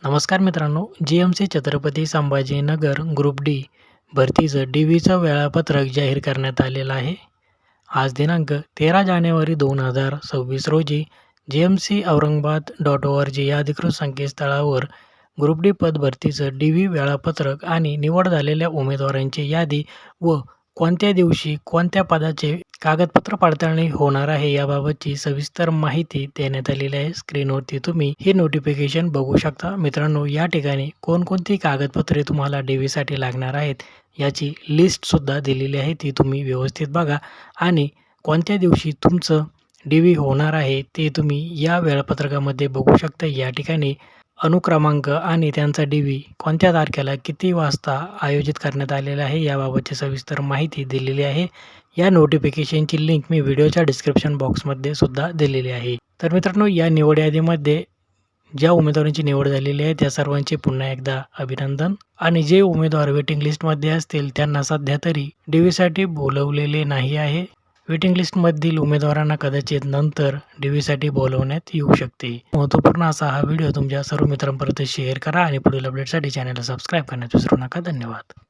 नमस्कार मित्रांनो, जी.एम.सी Chhatrapati Sambhajinagar group D भरतीचं डी.व्हीचं वेळापत्रक जाहीर करण्यात आलेलं आहे. आज दिनांक 13 जानेवारी 2026 रोजी जी.एम.सी औरंगाबाद.org या अधिकृत संकेतस्थळावर ग्रुप डी पद भरतीचं डी.व्ही वेळापत्रक आणि निवड झालेल्या उमेदवारांची यादी व कोणत्या दिवशी कोणत्या पदाचे कागदपत्र पडताळणी होणार आहे याबाबतची सविस्तर माहिती देण्यात आलेली आहे. स्क्रीनवरती तुम्ही हे नोटिफिकेशन बघू शकता. मित्रांनो, या ठिकाणी कोणकोणती कागदपत्रे तुम्हाला डी.व्हीसाठी लागणार आहेत याची लिस्टसुद्धा दिलेली आहे. ती तुम्ही व्यवस्थित बघा आणि कोणत्या दिवशी तुमचं डी.व्ही होणार आहे ते तुम्ही या वेळापत्रकामध्ये बघू शकता. या ठिकाणी अनुक्रमांक आणि त्यांचा डी.व्ही कोणत्या तारखेला किती वाजता आयोजित करण्यात आलेला आहे याबाबतची सविस्तर माहिती दिलेली आहे. या नोटिफिकेशनची लिंक मी व्हिडिओच्या डिस्क्रिप्शन बॉक्समध्ये सुद्धा दिलेली आहे. तर मित्रांनो, या निवड यादीमध्ये ज्या उमेदवारांची निवड झालेली आहे त्या सर्वांचे पुन्हा एकदा अभिनंदन. आणि जे उमेदवार वेटिंग लिस्टमध्ये असतील त्यांना सध्या तरी डी.व्हीसाठी बोलवलेले नाही आहे. वेटिंग लिस्टमधील उमेदवारांना कदाचित नंतर डी.व्हीसाठी बोलवण्यात येऊ शकते. महत्त्वपूर्ण असा हा व्हिडिओ तुमच्या सर्व मित्रांपर्यंत शेअर करा आणि पुढील अपडेटसाठी चॅनलला सबस्क्राईब करण्यास विसरू नका. धन्यवाद.